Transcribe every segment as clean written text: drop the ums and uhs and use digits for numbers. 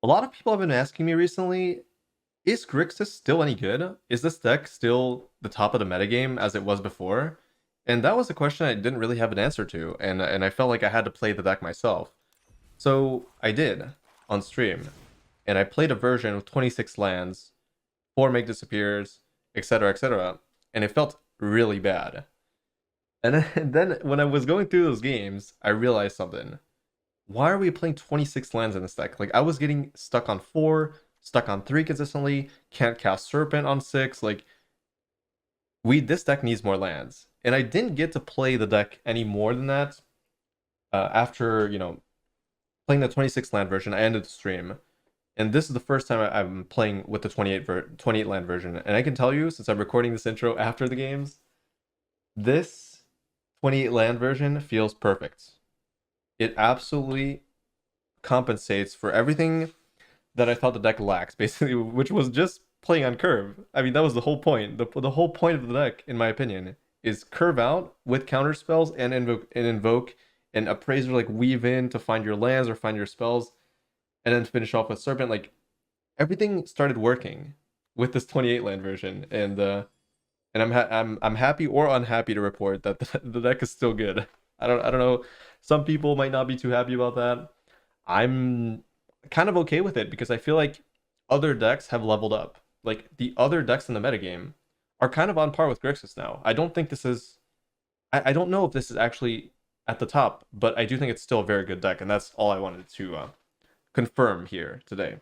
A lot of people have been asking me recently, is Grixis still any good? Is this deck still the top of the metagame as it was before? And that was a question I didn't really have an answer to, and I felt like I had to play the deck myself. So I did on stream, and I played a version with 26 lands, 4 make disappears, etc., and it felt really bad. And then when I was going through those games, I realized something. Why are we playing 26 lands in this deck? Like, I was getting stuck on 4, stuck on 3 consistently, can't cast Serpent on 6. Like, this deck needs more lands. And I didn't get to play the deck any more than that. After, playing the 26 land version, I ended the stream. And this is the first time I'm playing with the 28 land version. And I can tell you, since I'm recording this intro after the games, this 28 land version feels perfect. It absolutely compensates for everything that I thought the deck lacks, basically, which was just playing on curve. I mean, that was the whole point. The whole point of the deck, in my opinion, is curve out with counter spells and invoke and appraiser, like weave in to find your lands or find your spells, and then finish off with serpent. Like, everything started working with this 28 land version, and I'm happy or unhappy to report that the deck is still good. I don't know. Some people might not be too happy about that. I'm kind of okay with it because I feel like other decks have leveled up. Like, the other decks in the metagame are kind of on par with Grixis now. I don't think this is. I don't know if this is actually at the top, but I do think it's still a very good deck, and that's all I wanted to confirm here today.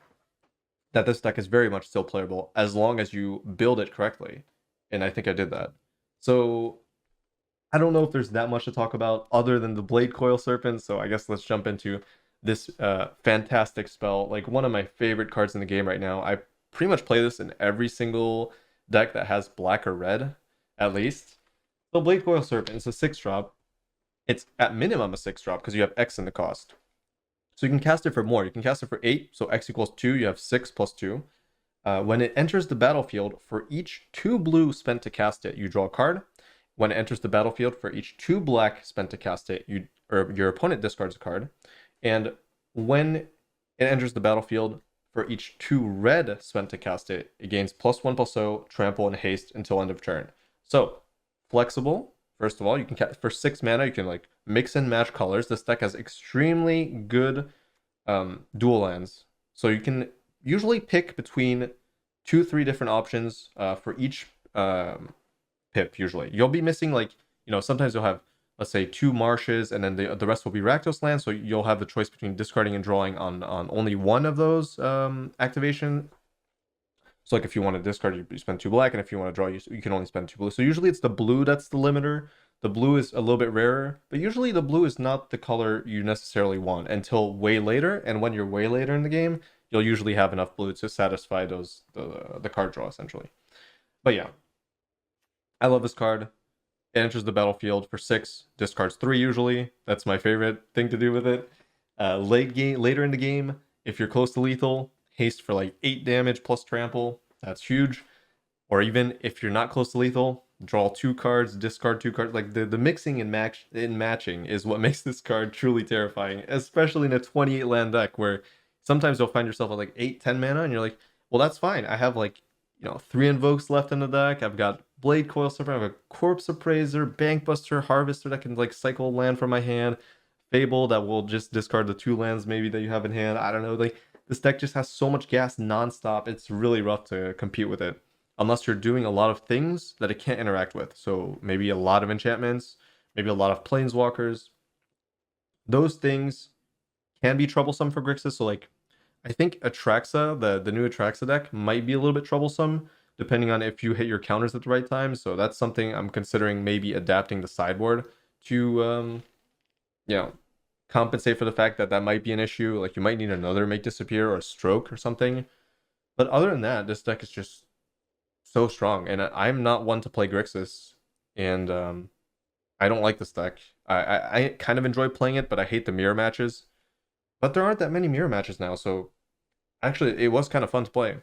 That this deck is very much still playable as long as you build it correctly, and I think I did that. So I don't know if there's that much to talk about other than the Blade Coil Serpent, so I guess let's jump into this fantastic spell. Like, one of my favorite cards in the game right now. I pretty much play this in every single deck that has black or red, at least. So Blade Coil Serpent, it's a 6-drop. It's at minimum a 6-drop because you have X in the cost. So you can cast it for more. You can cast it for 8, so X equals 2. You have 6 plus 2. When it enters the battlefield, for each 2 blue spent to cast it, you draw a card. When it enters the battlefield, for each 2 black spent to cast it, your opponent discards a card. And when it enters the battlefield, for each 2 red spent to cast it, it gains +1/+0, trample, and haste until end of turn. So, flexible. First of all, you can cast for 6 mana. You can like mix and match colors. This deck has extremely good dual lands. So you can usually pick between 2-3 different options for each pip. Usually, you'll be missing, like, sometimes you'll have, let's say, 2 marshes, and then the rest will be Rakdos lands. So you'll have the choice between discarding and drawing on only one of those activation. So, like, if you want to discard, you spend 2 black, and if you want to draw, you can only spend 2 blue. So usually it's the blue that's the limiter. The blue is a little bit rarer, but usually the blue is not the color you necessarily want until way later. And when you're way later in the game, you'll usually have enough blue to satisfy the card draw, essentially. But yeah, I love this card. It enters the battlefield for 6, discards 3 usually. That's my favorite thing to do with it. Later in the game, if you're close to lethal, haste for like 8 damage plus trample. That's huge. Or even if you're not close to lethal, draw 2 cards, discard 2 cards. Like, the mixing and matching is what makes this card truly terrifying, especially in a 28 land deck where sometimes you'll find yourself at like 8-10 mana and you're like, well, that's fine. I have like 3 invokes left in the deck. I've got Blade Coil Serpent, I have a Corpse Appraiser, Bankbuster, Harvester that can like cycle land from my hand, Fable that will just discard the 2 lands maybe that you have in hand. I don't know. Like, this deck just has so much gas nonstop. It's really rough to compete with it unless you're doing a lot of things that it can't interact with. So maybe a lot of enchantments, maybe a lot of planeswalkers. Those things can be troublesome for Grixis. So, like, I think Atraxa, the new Atraxa deck, might be a little bit troublesome depending on if you hit your counters at the right time. So that's something I'm considering, maybe adapting the sideboard to compensate for the fact that that might be an issue. Like, you might need another Make Disappear or a Stroke or something. But other than that, this deck is just so strong. And I'm not one to play Grixis, and I don't like this deck. I kind of enjoy playing it, but I hate the mirror matches. But there aren't that many mirror matches now, so actually it was kind of fun to play.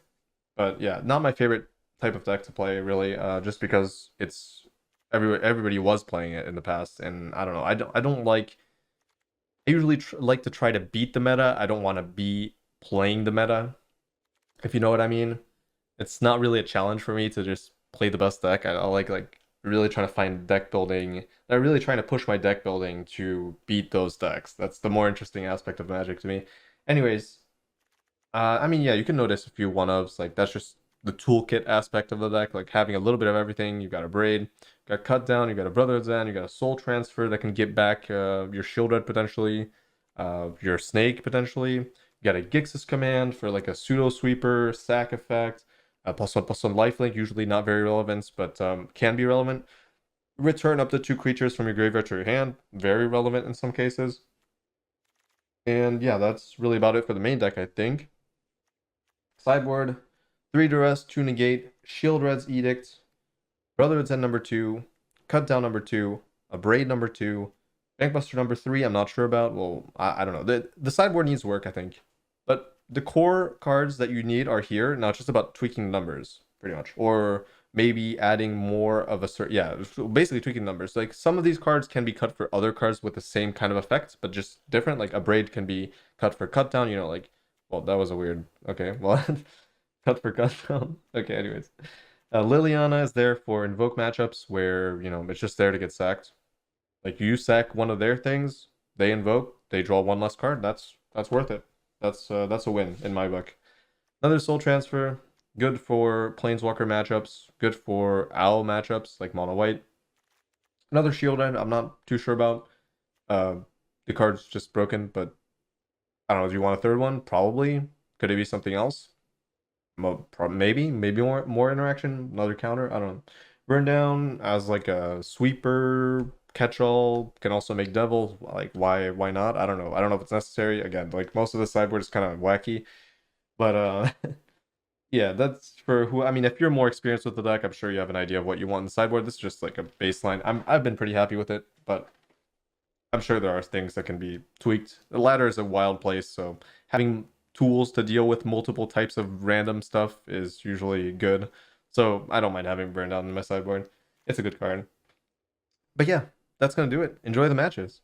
But yeah, not my favorite type of deck to play, really, just because it's everybody was playing it in the past, and I don't know. I usually like to try to beat the meta. I don't want to be playing the meta, if you know what I mean. It's not really a challenge for me to just play the best deck. I like really trying to find deck building. I'm really trying to push my deck building to beat those decks. That's the more interesting aspect of Magic to me. Anyways, I mean, yeah, you can notice a few one-ofs. Like, that's just the toolkit aspect of the deck. Like, having a little bit of everything. You've got a Braid, you got Cut Down, you got a Brotherhood's End, you got a Soul Transfer that can get back your Shieldred potentially, your Snake potentially. You got a Grixis command for like a pseudo sweeper sack effect. +1/+1 lifelink, usually not very relevant, but can be relevant. Return up to 2 creatures from your graveyard to your hand, very relevant in some cases. And yeah, that's really about it for the main deck, I think. Sideboard, 3 Duress, 2 Negate, Shieldred's Edict, Brotherhood's End number 2, Cut Down number 2, a Braid number 2, Bankbuster number 3, I'm not sure about. Well, I don't know. The sideboard needs work, I think. But the core cards that you need are here. Now it's just about tweaking the numbers, pretty much. Or maybe adding more of a certain... Yeah, basically tweaking numbers. Like, some of these cards can be cut for other cards with the same kind of effect, but just different. Like, a Braid can be cut for Cut Down, you know, like... Well, that was a weird... Okay, well... cut for Cut Down. Okay, anyways. Liliana is there for invoke matchups where, you know, it's just there to get sacked. Like, you sack one of their things, they invoke, they draw one less card. That's worth it. That's a win in my book. Another Soul Transfer, good for Planeswalker matchups, good for Owl matchups like Mono White. Another Shieldred, I'm not too sure about. The card's just broken, but I don't know. Do you want a third one? Probably. Could it be something else? Maybe more interaction, another counter. I don't know. Burn Down as like a sweeper catch-all can also make devil. Like, why not? I don't know. I don't know if it's necessary. Again, like, most of the sideboard is kind of wacky, but yeah, that's for who. I mean, if you're more experienced with the deck, I'm sure you have an idea of what you want in the sideboard. This is just like a baseline. I've been pretty happy with it, but I'm sure there are things that can be tweaked. The ladder is a wild place, so having tools to deal with multiple types of random stuff is usually good. So I don't mind having Burn Down in my sideboard. It's a good card. But yeah, that's gonna do it. Enjoy the matches.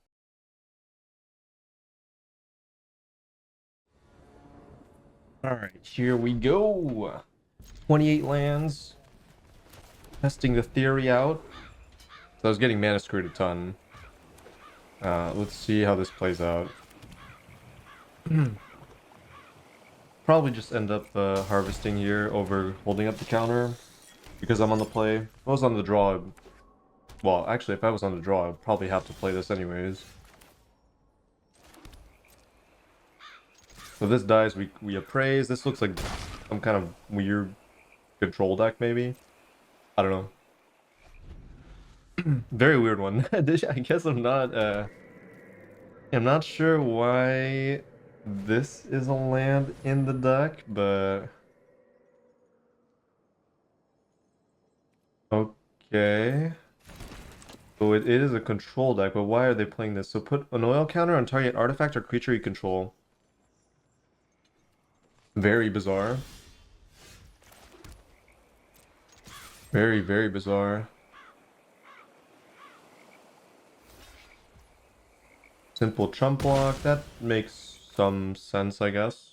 Alright, here we go. 28 lands. Testing the theory out. So I was getting mana screwed a ton. Let's see how this plays out. Probably just end up harvesting here over holding up the counter because I'm on the play. If I was on the draw, well, actually, if I was on the draw, I'd probably have to play this anyways. So if this dies, we appraise. This looks like some kind of weird control deck, maybe. I don't know. Very weird one. I guess I'm not sure why this is a land in the deck, but okay. So it is a control deck, but why are they playing this? So put an oil counter on target artifact or creature you control. Very bizarre. Very, very bizarre. Simple chump block. That makes some sense, I guess.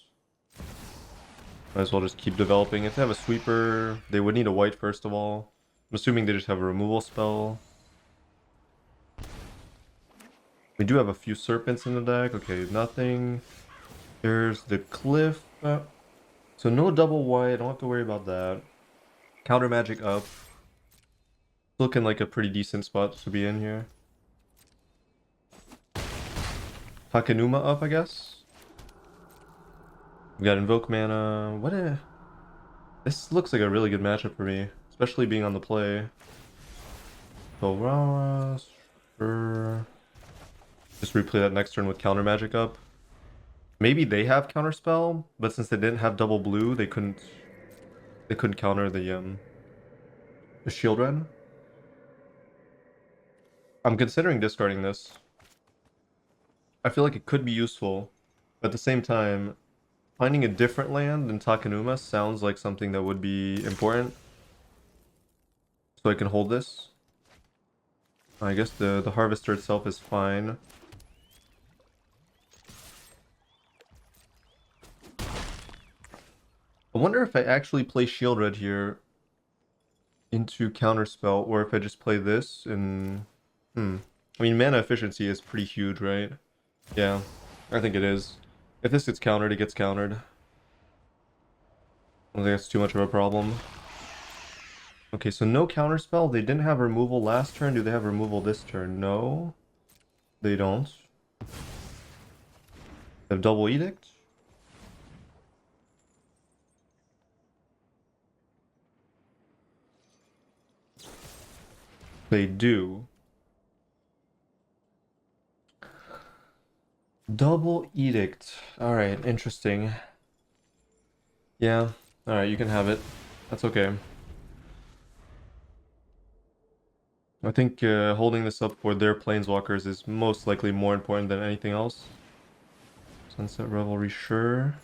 Might as well just keep developing. If they have a sweeper, they would need a white first of all. I'm assuming they just have a removal spell. We do have a few serpents in the deck. Okay, nothing. There's the cliff. So no double white. Don't have to worry about that. Counter magic up. Looking like a pretty decent spot to be in here. Hakanuma up, I guess. We got invoke mana. This looks like a really good matchup for me, especially being on the play. So sure. Just replay that next turn with counter magic up. Maybe they have counter spell, but since they didn't have double blue, they couldn't counter the Shieldred. I'm considering discarding this. I feel like it could be useful, but at the same time, finding a different land than Takenuma sounds like something that would be important. So I can hold this. I guess the Harvester itself is fine. I wonder if I actually play Shield Red here into Counterspell, or if I just play this and... I mean, mana efficiency is pretty huge, right? Yeah, I think it is. If this gets countered, it gets countered. I don't think that's too much of a problem. Okay, so no Counterspell. They didn't have removal last turn. Do they have removal this turn? No, they don't. They have Double Edict. They do. Double Edict. Alright, interesting. Yeah, alright, you can have it. That's okay. I think holding this up for their planeswalkers is most likely more important than anything else. Sunset Revelry, sure.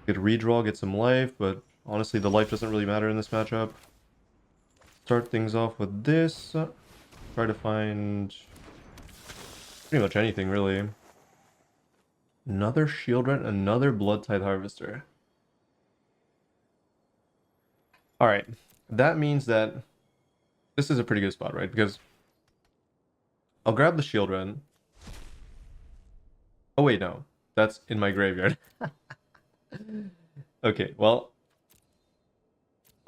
Get redraw, get some life, but honestly the life doesn't really matter in this matchup. Start things off with this. Try to find pretty much anything, really. Another Shield Rent, another Bloodtide Harvester. Alright, that means that this is a pretty good spot, right? Because I'll grab the Shield Rent. Oh wait, no. That's in my graveyard. Okay, well...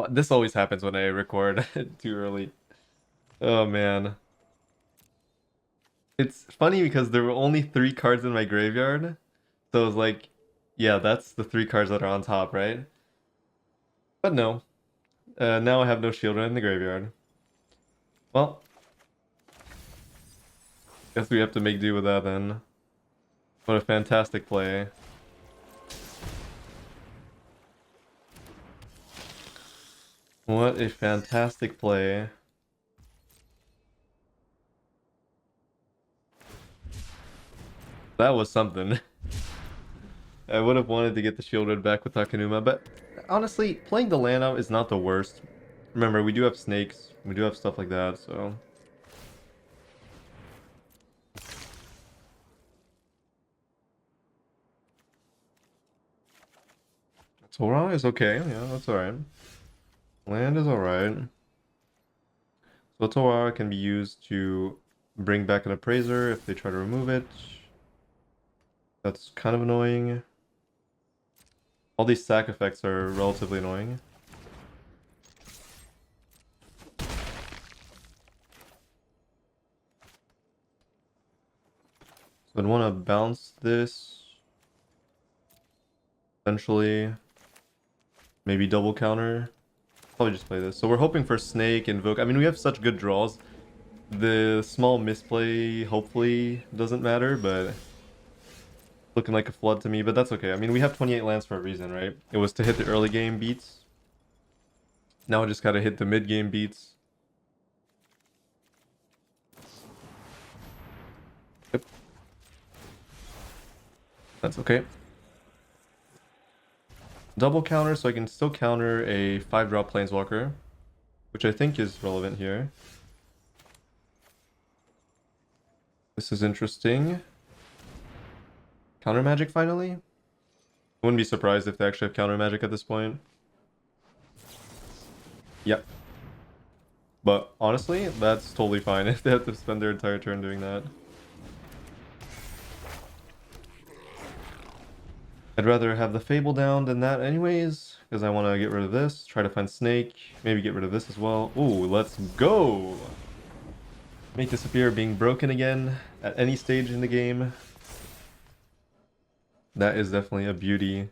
This always happens when I record too early. Oh man. It's funny because there were only 3 cards in my graveyard. So I was like, yeah, that's the 3 cards that are on top, right? But no. Now I have no Shield Rent in the graveyard. Well, guess we have to make do with that then. What a fantastic play. What a fantastic play. That was something. I would have wanted to get the Shield Red back with Takenuma, but honestly, playing the land out is not the worst. Remember, we do have snakes, we do have stuff like that, so... Torah is okay, yeah, that's alright. Land is alright. So Torah can be used to bring back an Appraiser if they try to remove it. That's kind of annoying. All these sack effects are relatively annoying. So I'd want to bounce this. Eventually. Maybe double counter. Probably just play this. So we're hoping for Snake, Invoke. I mean, we have such good draws. The small misplay hopefully doesn't matter, but... Looking like a flood to me, but that's okay. I mean, we have 28 lands for a reason, right? It was to hit the early game beats. Now I just gotta hit the mid game beats. Yep. That's okay. Double counter, so I can still counter a 5-drop Planeswalker, which I think is relevant here. This is interesting. Counter magic finally? I wouldn't be surprised if they actually have counter magic at this point. Yep. But honestly, that's totally fine if they have to spend their entire turn doing that. I'd rather have the Fable down than that anyways, because I want to get rid of this, try to find Snake, maybe get rid of this as well. Ooh, let's go! Make Disappear being broken again at any stage in the game. That is definitely a beauty.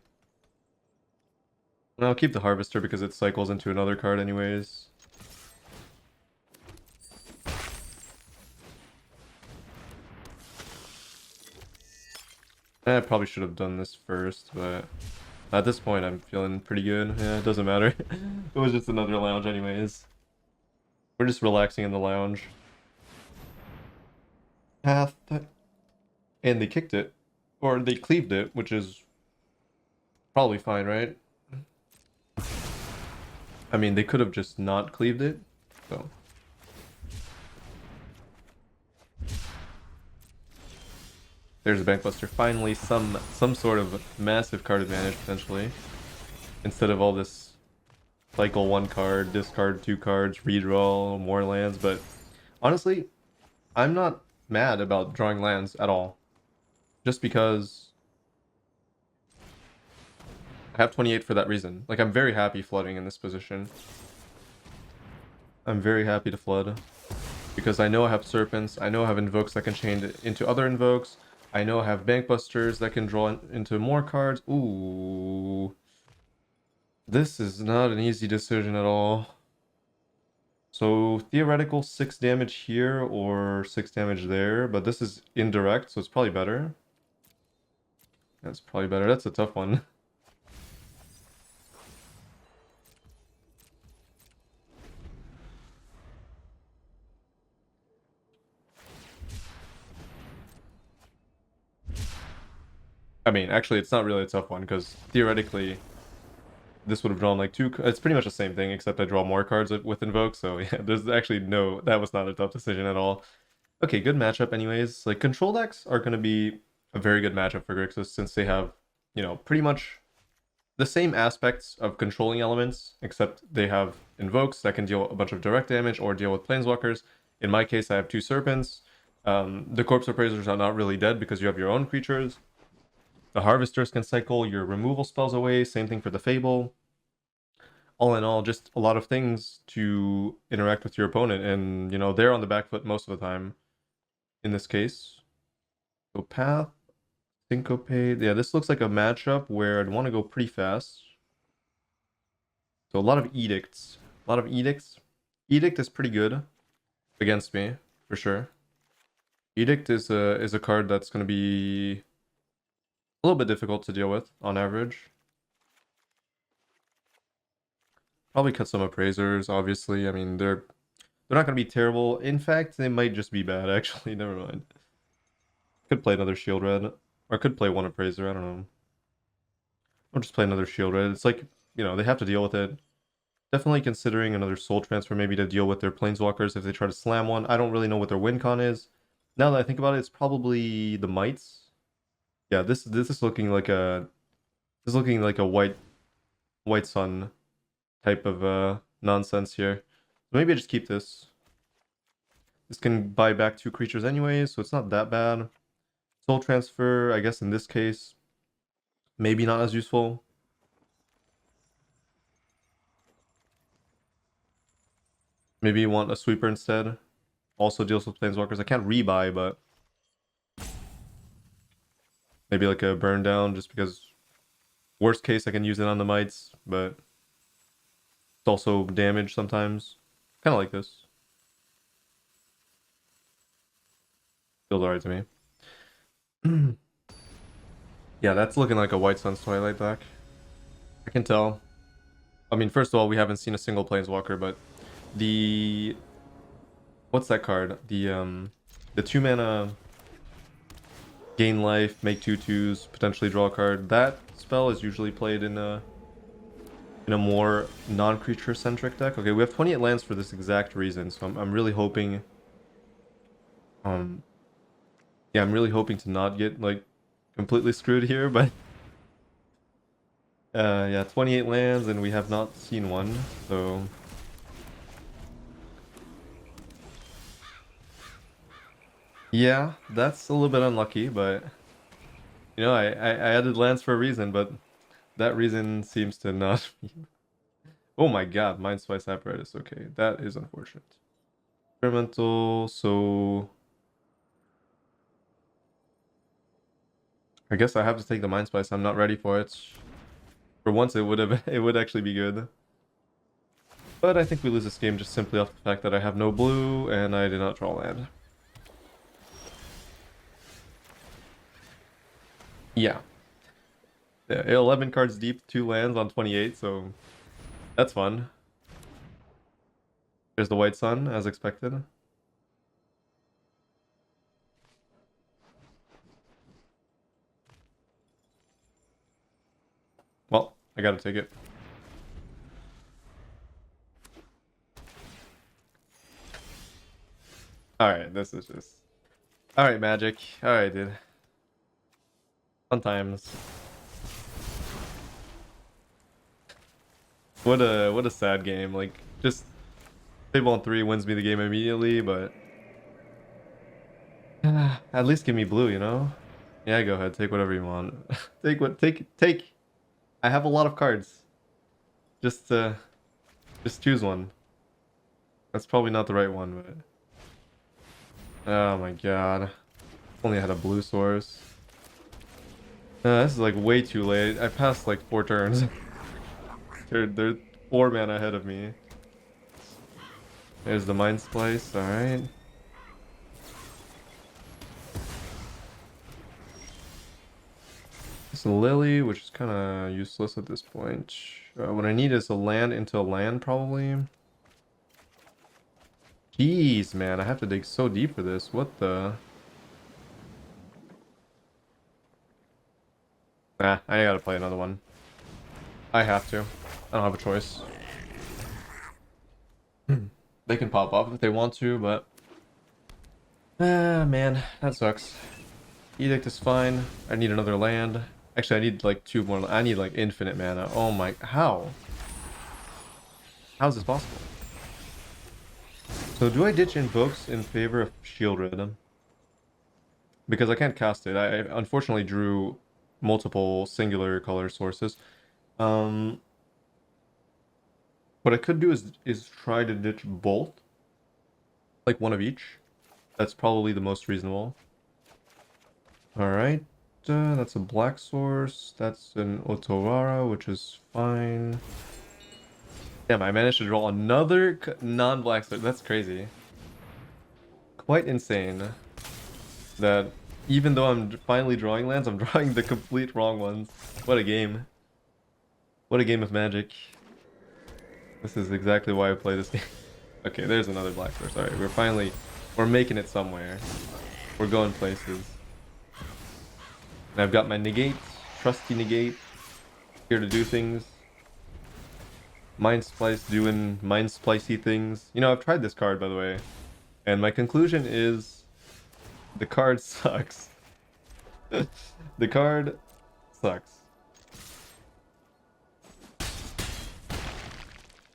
And I'll keep the Harvester because it cycles into another card anyways. I probably should have done this first, but at this point I'm feeling pretty good. Yeah, it doesn't matter. It was just another lounge anyways. We're just relaxing in the lounge. Path. And they kicked it. Or they cleaved it, which is probably fine, right? I mean, they could have just not cleaved it, so... There's a Bankbuster. Finally, some sort of massive card advantage, potentially. instead of all this cycle 1 card, discard 2 cards, redraw more lands. But honestly, I'm not mad about drawing lands at all, just because I have 28 for that reason. Like, I'm very happy flooding in this position. I'm very happy to flood because I know I have Serpents, I know I have Invokes that can chain into other Invokes, I know I have Bankbusters that can draw into more cards. Ooh. This is not an easy decision at all. So theoretical 6 damage here or 6 damage there, but this is indirect, so it's probably better. That's probably better. That's a tough one. I mean, actually, it's not really a tough one, because theoretically, this would have drawn like 2... It's pretty much the same thing, except I draw more cards with Invoke, so yeah, there's actually no... That was not a tough decision at all. Okay, good matchup anyways. Like, control decks are going to be a very good matchup for Grixis, since they have, you know, pretty much the same aspects of controlling elements, except they have Invokes that can deal a bunch of direct damage or deal with Planeswalkers. In my case, I have 2 Serpents. The Corpse Appraisers are not really dead because you have your own creatures. The Harvesters can cycle your removal spells away, same thing for the Fable. All in all, just a lot of things to interact with your opponent, and, you know, they're on the back foot most of the time, in this case. So Path, Syncopate, yeah, this looks like a matchup where I'd want to go pretty fast. So a lot of Edicts. A lot of Edicts. Edict is pretty good against me, for sure. Edict is a card that's going to be a little bit difficult to deal with on average. Probably cut some Appraisers, obviously. I mean, they're not going to be terrible. In fact, they might just be bad, actually. Never mind. Could play another Shield Red. Or could play one Appraiser, I don't know. Or just play another Shield Red. It's like, you know, they have to deal with it. Definitely considering another Soul Transfer maybe to deal with their Planeswalkers if they try to slam one. I don't really know what their win con is. Now that I think about it, it's probably the Mites. Yeah, this is looking like a white sun type of nonsense here. Maybe I just keep this. This can buy back 2 creatures anyway, so it's not that bad. Soul Transfer, I guess in this case, maybe not as useful. Maybe you want a Sweeper instead. Also deals with Planeswalkers. I can't rebuy, but maybe like a Burn Down, just because worst case I can use it on the Mites, but it's also damage sometimes. Kind of like this. Feels alright to me. Yeah, that's looking like a White Sun's Twilight deck. I can tell. I mean, first of all, we haven't seen a single Planeswalker, but the... What's that card? The 2-mana gain life, make 2/2s, potentially draw a card. That spell is usually played in a more non-creature centric deck. Okay, we have 28 lands for this exact reason, so I'm really hoping yeah, I'm really hoping to not get like completely screwed here, but yeah, 28 lands and we have not seen one, so yeah, that's a little bit unlucky, but you know, I added lands for a reason, but that reason seems to not be... Oh my god, Mind Splice Apparatus. Okay, that is unfortunate. Experimental, so I guess I have to take the Mind Splice. I'm not ready for it. For once, it would actually be good. But I think we lose this game just simply off the fact that I have no blue and I did not draw land. Yeah. Yeah, 11 cards deep, 2 lands on 28, so that's fun. There's the White Sun, as expected. Well, I gotta take it. Alright, this is just... Alright, Magic. Alright, dude. Fun times. What a sad game. Like, just Fable on 3 wins me the game immediately, but at least give me blue, you know? Yeah, go ahead, take whatever you want. Take. I have a lot of cards. Just just choose one. That's probably not the right one, but oh my god. Only had a blue source. This is like way too late. I passed like 4 turns. They're 4 mana ahead of me. There's the Mind Splice, alright. It's a Lily, which is kind of useless at this point. What I need is a land into a land, probably. Jeez, man, I have to dig so deep for this. What the? Nah, I gotta play another one. I have to. I don't have a choice. They can pop up if they want to, but... ah, man, that sucks. Edict is fine. I need another land. Actually, I need like 2 more. I need like infinite mana. Oh my... how? How is this possible? So do I ditch invokes in favor of Shield Rhythm? Because I can't cast it. I unfortunately drew multiple singular color sources. What I could do is try to ditch both. Like one of each. That's probably the most reasonable. Alright. That's a black source. That's an Otawara, which is fine. Damn, I managed to draw another non-black source. That's crazy. Quite insane. That even though I'm finally drawing lands, I'm drawing the complete wrong ones. What a game. What a game of Magic. This is exactly why I play this game. Okay, there's another black source. Alright, we're making it somewhere. We're going places. And I've got my negate, trusty negate, here to do things. Mind Splice doing mind splicey things. You know, I've tried this card, by the way. And my conclusion is the card sucks. The card sucks.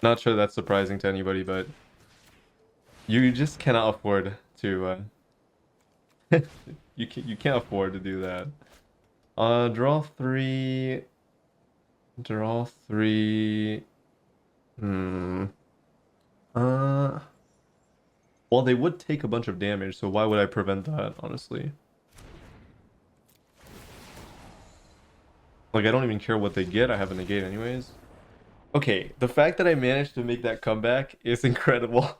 Not sure that's surprising to anybody, but you just cannot afford to you can't afford to do that. Draw 3. Draw 3. Well, they would take a bunch of damage, so why would I prevent that, honestly? Like, I don't even care what they get. I have a negate anyways. Okay, the fact that I managed to make that comeback is incredible.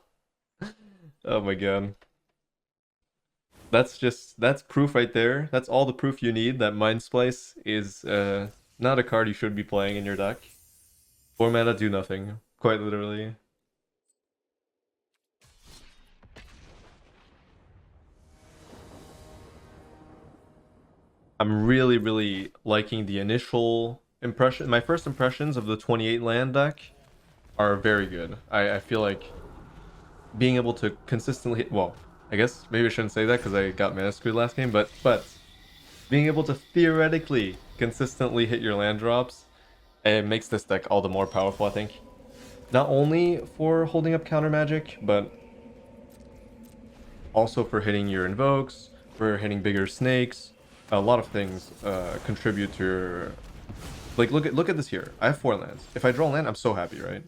Oh my god. That's proof right there. That's all the proof you need that Mind Splice is not a card you should be playing in your deck. 4 mana do nothing, quite literally. I'm really, really liking the initial impression. My first impressions of the 28 land deck are very good. I feel like being able to consistently hit, well, I guess maybe I shouldn't say that because I got mana screwed last game, but being able to theoretically consistently hit your land drops, it makes this deck all the more powerful, I think. Not only for holding up counter magic, but also for hitting your invokes, for hitting bigger snakes. A lot of things contribute to your... like, look at this here. I have 4 lands. If I draw a land, I'm so happy, right?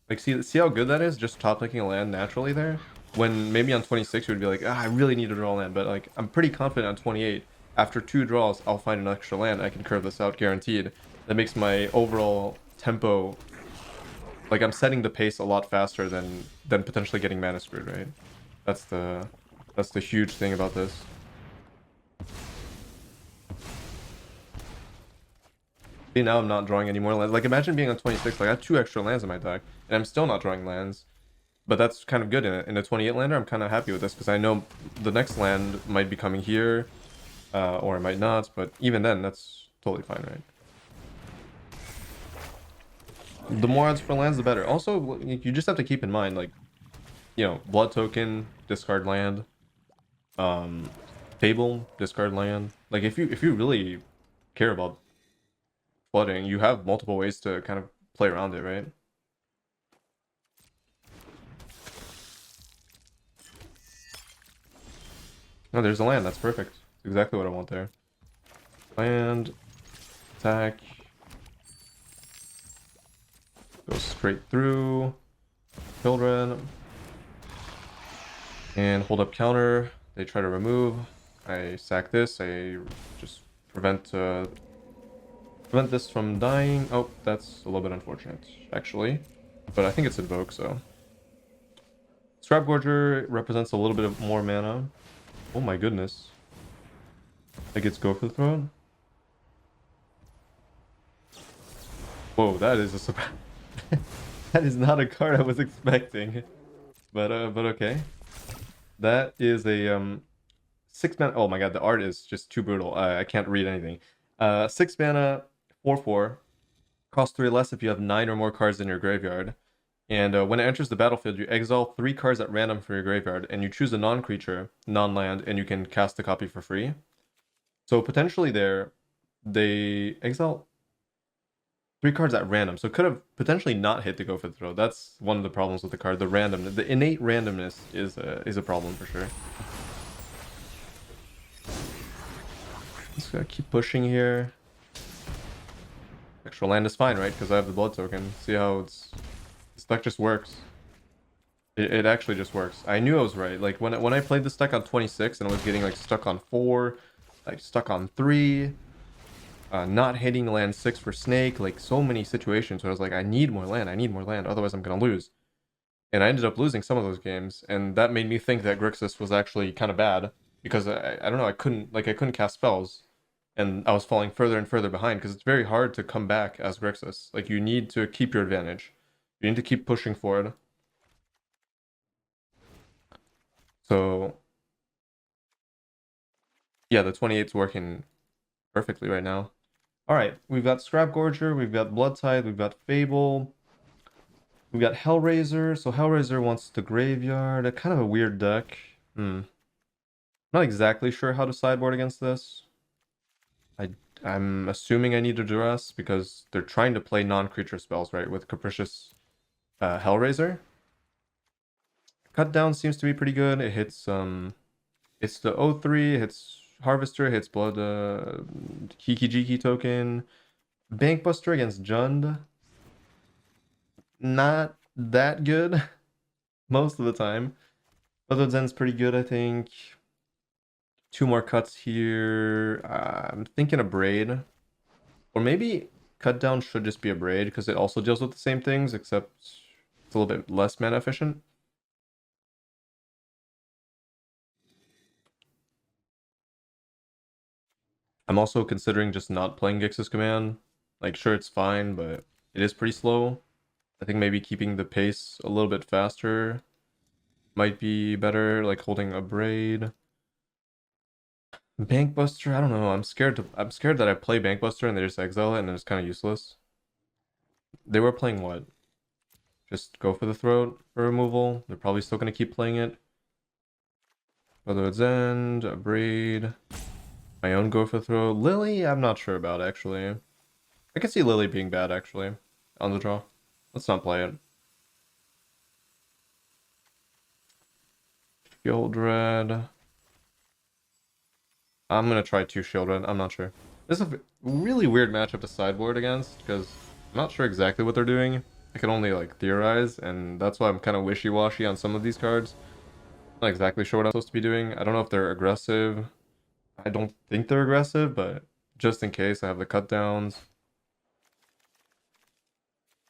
Like, see how good that is? Just top clicking a land naturally there? When maybe on 26 you would be like, I really need to draw a land, but like, I'm pretty confident on 28. After 2 draws, I'll find an extra land. I can curve this out guaranteed. That makes my overall tempo... like, I'm setting the pace a lot faster than potentially getting mana screwed, right? That's the huge thing about this. See, now I'm not drawing any more lands. Like, imagine being on 26. Like, I have 2 extra lands in my deck, and I'm still not drawing lands. But that's kind of good in a 28 lander. I'm kind of happy with this because I know the next land might be coming here, or it might not. But even then, that's totally fine, right? The more odds for lands, the better. Also, you just have to keep in mind, like, you know, blood token, discard land, Fable, discard land. Like, if you really care about flooding, you have multiple ways to kind of play around it, right? Oh, there's a land. That's perfect. That's exactly what I want there. Land. Attack. Go straight through. Children. And hold up counter. They try to remove. I sack this. I just prevent this from dying. Oh, that's a little bit unfortunate, actually. But I think it's invoke, so. Scrapgorger represents a little bit of more mana. Oh my goodness. It gets go for the throne. Whoa, that is a surprise. That is not a card I was expecting. But okay. That is a 6 mana. Oh my god, the art is just too brutal. I can't read anything. 6 mana, 4/4. Cost 3 less if you have 9 or more cards in your graveyard. And when it enters the battlefield, you exile 3 cards at random from your graveyard, and you choose a non-creature, non-land, and you can cast a copy for free. So potentially there, they exile 3 cards at random. So it could have potentially not hit to go for the throw. That's one of the problems with the card. The random, the innate randomness is a problem for sure. Just gotta keep pushing here. Extra land is fine, right? Because I have the blood token. See how this deck just works. It actually just works. I knew I was right. Like when I played this deck on 26 and I was getting like stuck on 4, like stuck on 3, not hitting land 6 for snake, like so many situations where I was like, I need more land, otherwise I'm gonna lose. And I ended up losing some of those games, and that made me think that Grixis was actually kind of bad because I don't know, I couldn't cast spells. And I was falling further and further behind because it's very hard to come back as Grixis. Like, you need to keep your advantage. You need to keep pushing forward. So, yeah, the 28's working perfectly right now. Alright, we've got Scrapgorger, we've got Bloodtithe, we've got Fable. We've got Hellraiser. So Hellraiser wants the graveyard. A kind of a weird deck. Not exactly sure how to sideboard against this. I'm assuming I need to duress because they're trying to play non-creature spells, right? With Capricious Hellraiser. Cut down seems to be pretty good. It hits it's the 0/3, it hits Harvester, it hits Blood Kiki Jiki token. Bankbuster against Jund. Not that good most of the time. Other Zen's pretty good, I think. 2 more cuts here. I'm thinking a braid. Or maybe cut down should just be a braid because it also deals with the same things, except it's a little bit less mana efficient. I'm also considering just not playing Grixis command. Like, sure, it's fine, but it is pretty slow. I think maybe keeping the pace a little bit faster might be better, like holding a braid. Bankbuster, I don't know. I'm scared that I play Bankbuster and they just exile it and it's kind of useless. They were playing what? Just go for the throat for removal. They're probably still gonna keep playing it. Whether it's End, a braid, my own go for the throat. Lily, I'm not sure about actually. I can see Lily being bad actually on the draw. Let's not play it. Shield Red. I'm gonna try 2 Shield Red. I'm not sure. This is a really weird matchup to sideboard against because I'm not sure exactly what they're doing. I can only like theorize, and that's why I'm kind of wishy-washy on some of these cards. Not exactly sure what I'm supposed to be doing. I don't know if they're aggressive. I don't think they're aggressive, but just in case, I have the cut downs.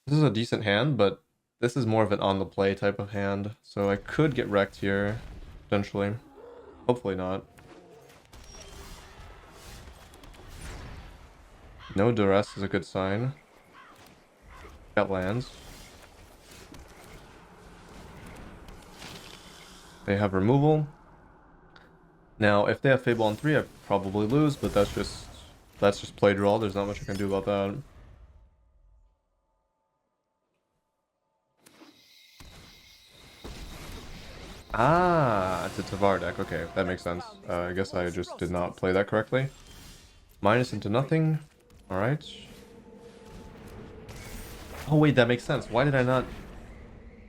This is a decent hand, but this is more of an on the play type of hand, so I could get wrecked here, potentially. Hopefully not. No duress is a good sign. Got lands. They have removal. Now, if they have Fable on 3, I probably lose, but that's just play draw. There's not much I can do about that. Ah, it's a Tavar deck. Okay, that makes sense. I guess I just did not play that correctly. Minus into nothing. Alright. Oh wait, that makes sense. Why did I not...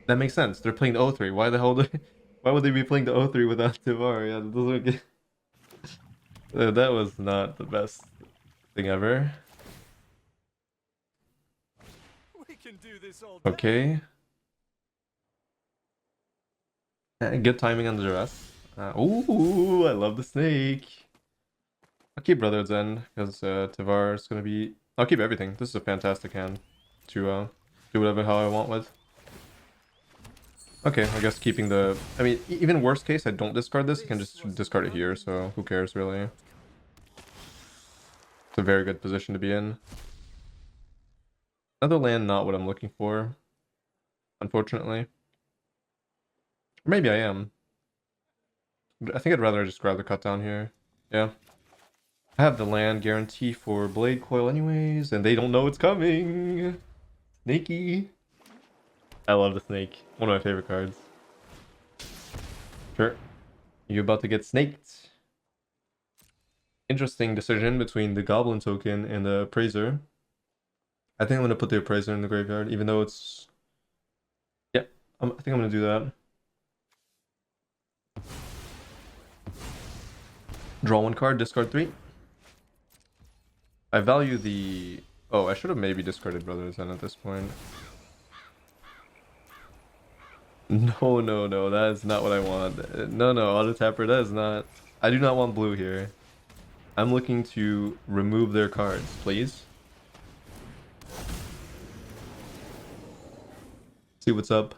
That makes sense. They're playing the 0/3. Why the hell why would they be playing the 0/3 without Tavar? Yeah, that doesn't make... That was not the best thing ever. We can do this all day. Okay. Good timing on the dress. Ooh, I love the snake. I'll keep Brotherhood's End because Tivar is gonna be. I'll keep everything. This is a fantastic hand to do whatever how I want with. Okay, I guess keeping the. I mean, even worst case, I don't discard this. I can just discard it here. So who cares really? It's a very good position to be in. Another land, not what I'm looking for, unfortunately. Maybe I am. I think I'd rather just grab the cut down here. Yeah. I have the land guarantee for Blade Coil anyways, and they don't know it's coming. Snakey. I love the snake. One of my favorite cards. Sure. You about to get snaked. Interesting decision between the Goblin token and the Appraiser. I think I'm going to put the Appraiser in the graveyard, even though it's... Yeah, I think I'm going to do that. Draw one card, discard 3. I value the... Oh, I should have maybe discarded Brothers End at this point. No, no, no, that is not what I want. No, no, Auto Tapper, that is not... I do not want blue here. I'm looking to remove their cards, please. See what's up.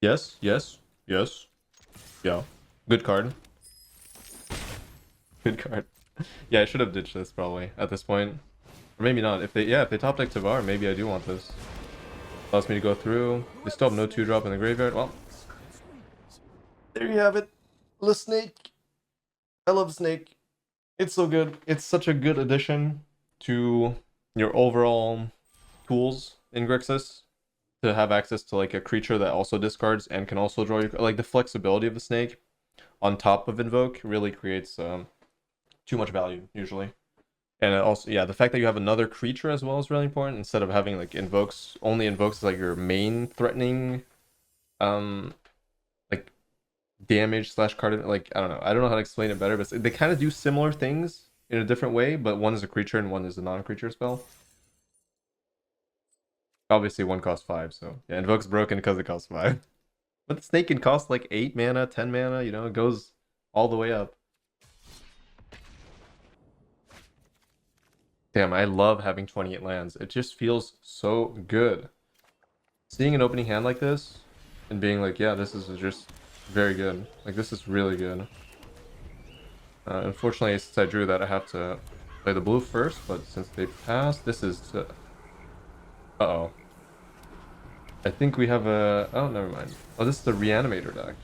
Yes, yes, yes. Yeah. Good card. Good card. Yeah, I should have ditched this probably at this point. Or maybe not. If they top deck Tavar, maybe I do want this. Allows me to go through. They still have no 2-drop in the graveyard. Well, there you have it. The snake. I love snake. It's so good. It's such a good addition to your overall tools in Grixis. To have access to like a creature that also discards and can also draw your... Like the flexibility of the snake on top of Invoke really creates too much value usually. And also, yeah, the fact that you have another creature as well is really important instead of having like invokes, only invokes as like your main threatening like damage slash card. Like I don't know how to explain it better, but they kind of do similar things in a different way, but one is a creature and one is a non-creature spell. Obviously one costs 5, so yeah, invoke's broken because it costs 5. But the snake can cost like 8 mana, 10 mana, you know, it goes all the way up. Damn, I love having 28 lands. It just feels so good. Seeing an opening hand like this and being like, yeah, this is just very good. Like, this is really good. Unfortunately, since I drew that, I have to play the blue first, but since they passed, this is... Uh-oh. I think we have a... Oh, never mind. Oh, this is the Reanimator deck.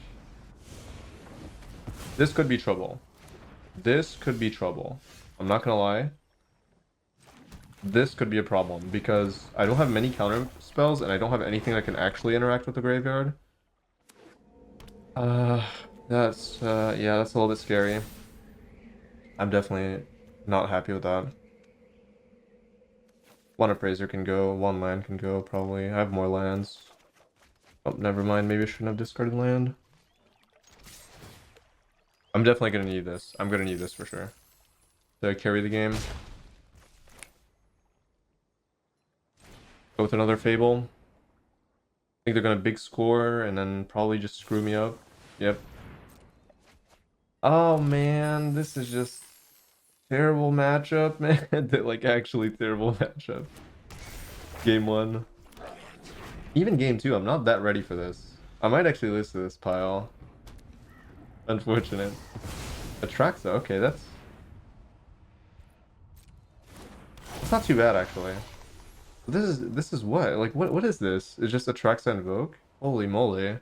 This could be trouble. This could be trouble. I'm not gonna lie. This could be a problem because I don't have many counter spells and I don't have anything that can actually interact with the graveyard. That's yeah, that's a little bit scary. I'm definitely not happy with that. One Appraiser can go, one land can go probably. I have more lands. Oh, never mind, maybe I shouldn't have discarded land. I'm definitely gonna need this. I'm gonna need this for sure to carry the game. Go with another Fable. I think they're gonna big score and then probably just screw me up. Yep. Oh man, this is just terrible matchup, man. Like actually terrible matchup. Game 1. Even game 2, I'm not that ready for this. I might actually lose to this pile. Unfortunate. Atraxa, okay, that's not too bad actually. This is what? Like what is this? It's just Atraxa Invoke? Holy moly.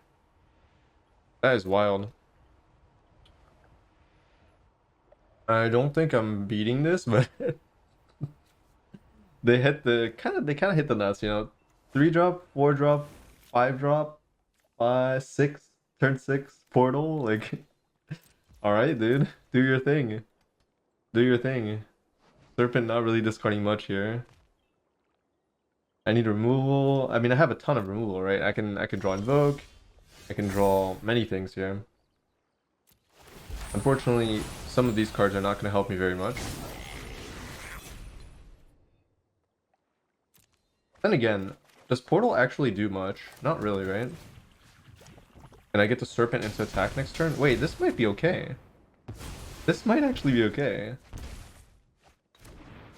That is wild. I don't think I'm beating this, but they hit the they kind of hit the nuts, you know. 3-drop, 4-drop, 5-drop, 6, turn 6, portal, like alright, dude. Do your thing. Do your thing. Serpent not really discarding much here. I need removal. I mean, I have a ton of removal, right? I can draw Invoke. I can draw many things here. Unfortunately, some of these cards are not going to help me very much. Then again, does Portal actually do much? Not really, right? And I get the Serpent into attack next turn? Wait, this might be okay. This might actually be okay.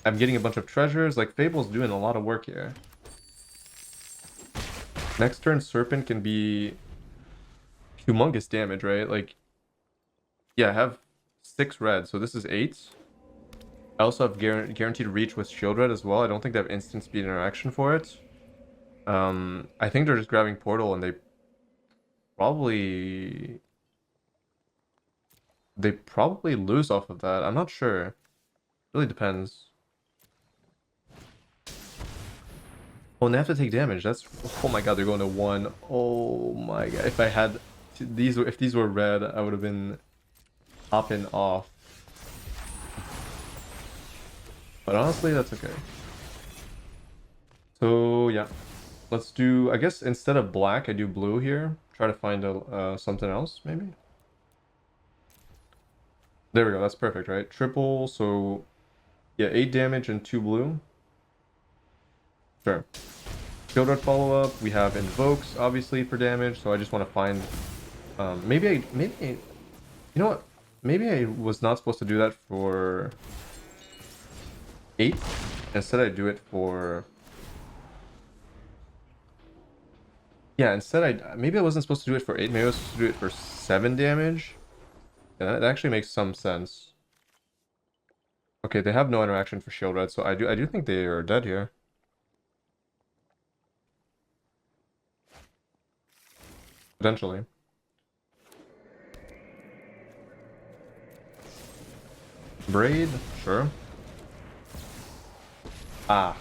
I'm getting a bunch of treasures. Like, Fable's doing a lot of work here. Next turn, Serpent can be humongous damage, right? Like, yeah, I have 6 red, so this is 8. I also have guaranteed reach with Shield Red as well. I don't think they have instant speed interaction for it. I think they're just grabbing Portal and probably they probably lose off of that. I'm not sure. Really depends. Oh, and they have to take damage. That's, oh my god, they're going to 1. Oh my god. If I had these, if these were red, I would have been popping off. But honestly, that's okay. So yeah, let's do, I guess instead of black, I do blue here. Try to find a something else, maybe. There we go. That's perfect, right? Triple. So yeah, 8 damage and 2 blue. Sure. Shield Red follow up. We have invokes obviously for damage. So I just want to find. Maybe you know what? Maybe I was not supposed to do that for 8. Instead, I do it for. Yeah, instead maybe I wasn't supposed to do it for 8. Maybe I was supposed to do it for 7 damage. Yeah, that actually makes some sense. Okay, they have no interaction for Shield Red, so I do think they are dead here. Potentially. Braid, sure. Ah.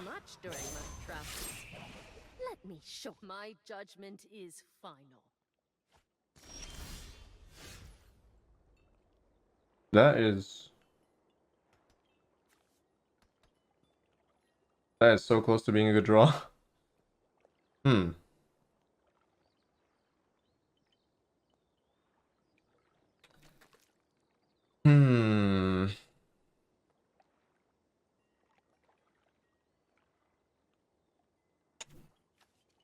Much during my travels. Let me show my judgment is final. That is so close to being a good draw. Hmm. Hmm.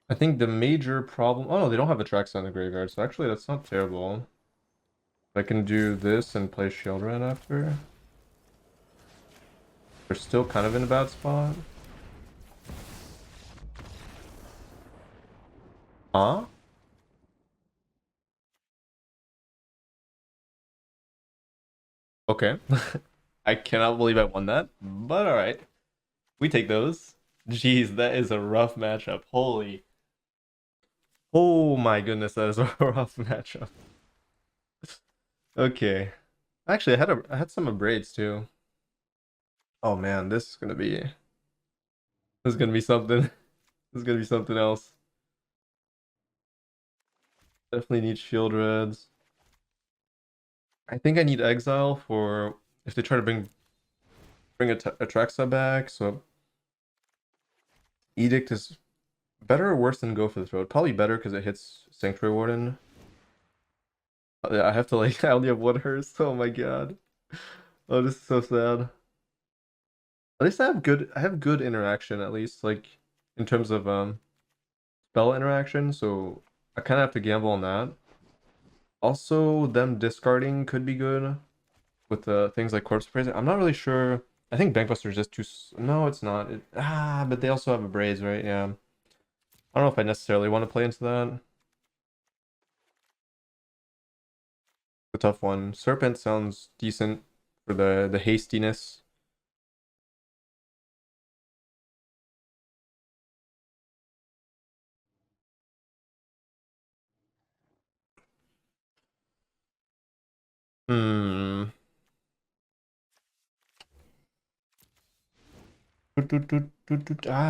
I think the major problem. Oh no, they don't have a Trax on the graveyard, so actually that's not terrible. I can do this and play Shield Red after. They're still kind of in a bad spot. Huh? Okay. I cannot believe I won that, but alright. We take those. Jeez, that is a rough matchup. Holy. Oh my goodness, that is a rough matchup. Okay. Actually, I had some of braids too. Oh man, this is gonna be something. This is gonna be something else. Definitely need shield reds. I think I need exile for if they try to bring a Atraxa back. So Edict is better or worse than Go for the Throat? Probably better because it hits Sanctuary Warden. Yeah, I have to like I only have one Hearst. Oh my god. Oh, this is so sad. At least I have good interaction at least, like in terms of spell interaction, so I kinda have to gamble on that. Also, them discarding could be good with things like Corpse Appraiser. I'm not really sure. I think Bankbuster is just too. No, it's not. But they also have a Braids, right? Yeah. I don't know if I necessarily want to play into that. A tough one. Serpent sounds decent for the hastiness. Hmm. I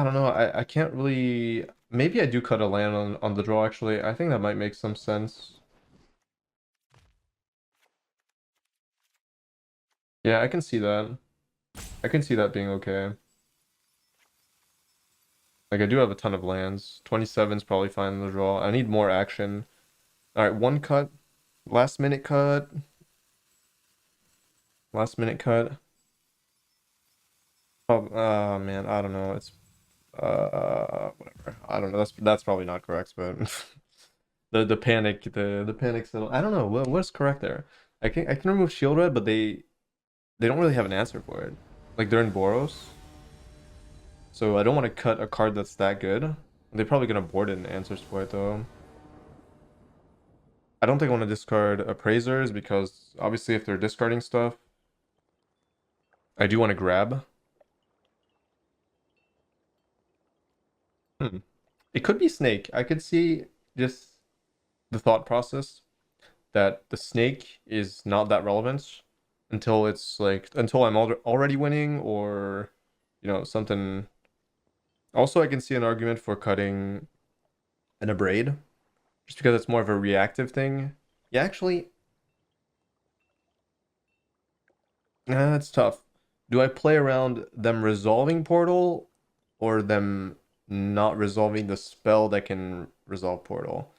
don't know. I can't really. Maybe I do cut a land on the draw. Actually, I think that might make some sense. Yeah, I can see that. I can see that being okay. Like I do have a ton of lands. 27 is probably fine in the draw. I need more action. All right, one cut, last minute cut, last minute cut. Oh, man, I don't know. It's whatever. I don't know. That's probably not correct, but the panic the panic settle. I don't know what's correct there. I can remove shield red, but they don't really have an answer for it. Like they're in Boros, so I don't want to cut a card that's that good. They're probably gonna board it in answers for it though. I don't think I want to discard appraisers because obviously if they're discarding stuff, I do want to grab. Hmm. It could be snake. I could see just the thought process that the snake is not that relevant until it's like until I'm already winning or something. Also, I can see an argument for cutting an abrade just because it's more of a reactive thing. Yeah, actually, it's tough. Do I play around them resolving portal or them not resolving the spell that can resolve portal?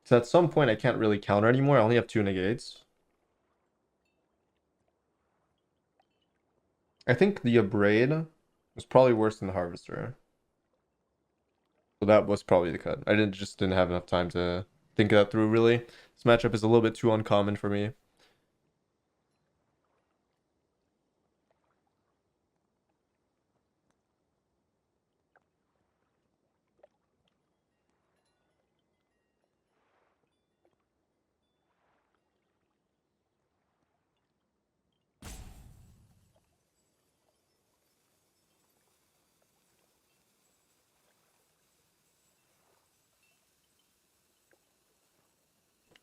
So at some point I can't really counter anymore. I only have 2 negates. I think the abrade was probably worse than the harvester. So that was probably the cut. I didn't have enough time to think that through really. This matchup is a little bit too uncommon for me.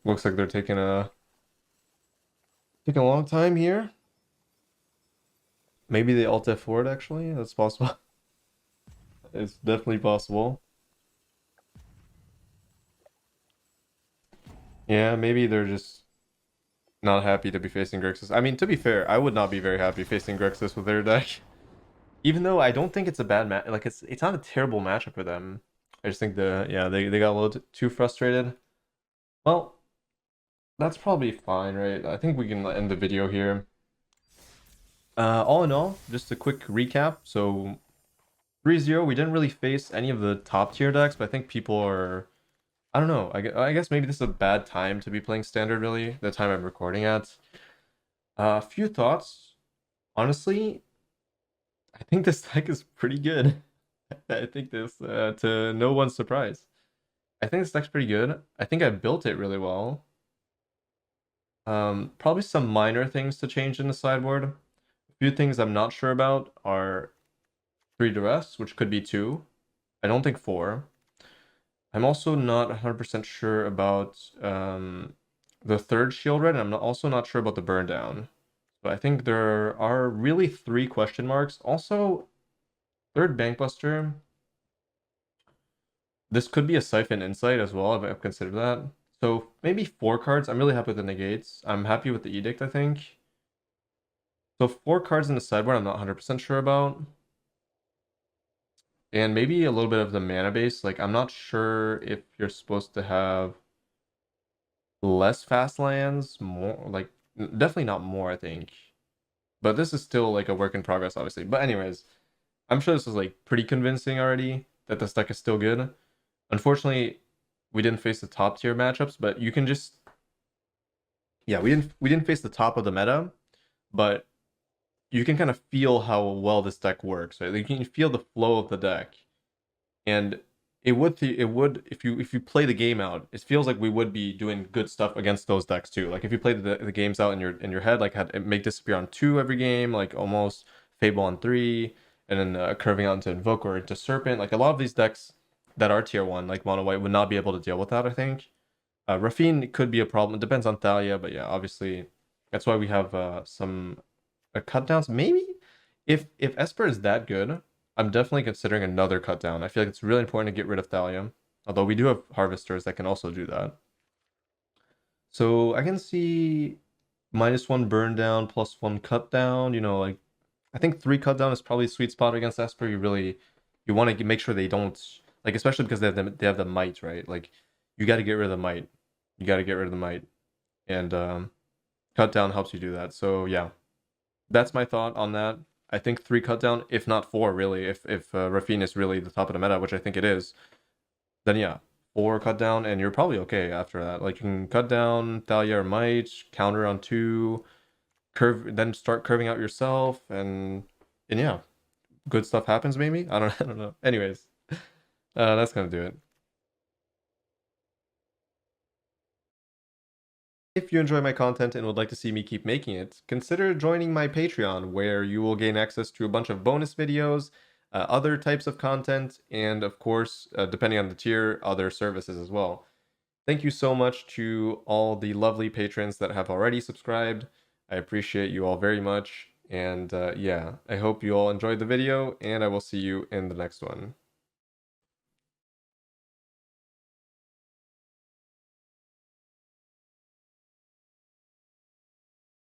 Looks like they're taking a long time here. Maybe they alt F4'd actually. That's possible. It's definitely possible. Yeah, maybe they're just not happy to be facing Grixis. I mean, to be fair, I would not be very happy facing Grixis with their deck. Even though I don't think it's a bad match, like it's not a terrible matchup for them. I just think they got a little too frustrated. Well, that's probably fine, right? I think we can end the video here. All in all, just a quick recap. So 3-0, we didn't really face any of the top tier decks, but I think people are, I don't know. I guess maybe this is a bad time to be playing standard, really, the time I'm recording at. A few thoughts. Honestly, I think this deck is pretty good. I think this, to no one's surprise. I think this deck's pretty good. I think I built it really well. Probably some minor things to change in the sideboard. A few things I'm not sure about are 3 duress, which could be 2. I don't think 4. I'm also not 100% sure about the 3rd shield red, and I'm also not sure about the burn down. But I think there are really 3 question marks. Also, 3rd Bankbuster. This could be a Siphon Insight as well, I've considered that. So maybe 4 cards. I'm really happy with the negates. I'm happy with the Edict, I think. So 4 cards in the sideboard I'm not 100% sure about. And maybe a little bit of the mana base. Like, I'm not sure if you're supposed to have less fast lands, more, like, definitely not more, I think. But this is still, like, a work in progress, obviously. But anyways, I'm sure this is, like, pretty convincing already that this deck is still good. Unfortunately, we didn't face the top tier matchups, but you can just... Yeah, we didn't face the top of the meta, but you can kind of feel how well this deck works, right? Like, you can feel the flow of the deck, and it would if you play the game out, it feels like we would be doing good stuff against those decks too. Like if you play the games out in your head, like had make disappear on 2 every game, like almost Fable on 3, and then curving out into Invoke or into Serpent. Like a lot of these decks that are tier 1, like Mono White, would not be able to deal with that, I think. Rafine could be a problem. It depends on Thalia, but yeah, obviously that's why we have some cut downs. Maybe if Esper is that good, I'm definitely considering another cut down. I feel like it's really important to get rid of Thalia, although we do have harvesters that can also do that. So I can see -1 burn down, +1 cut down. Like I think 3 cut down is probably a sweet spot against Esper. You want to make sure they don't, like, especially because they have the might, right? Like you got to get rid of the might. You got to get rid of the might, and cut down helps you do that. So yeah, that's my thought on that. I think 3 cut down, if not 4, really. If Rafine is really the top of the meta, which I think it is, then yeah, 4 cut down, and you're probably okay after that. Like you can cut down Thalia or Might, counter on 2, curve, then start curving out yourself, and yeah, good stuff happens. Maybe I don't know. Anyways, that's gonna do it. If you enjoy my content and would like to see me keep making it, consider joining my Patreon, where you will gain access to a bunch of bonus videos, other types of content, and of course, depending on the tier, other services as well. Thank you so much to all the lovely patrons that have already subscribed. I appreciate you all very much. And yeah, I hope you all enjoyed the video, and I will see you in the next one.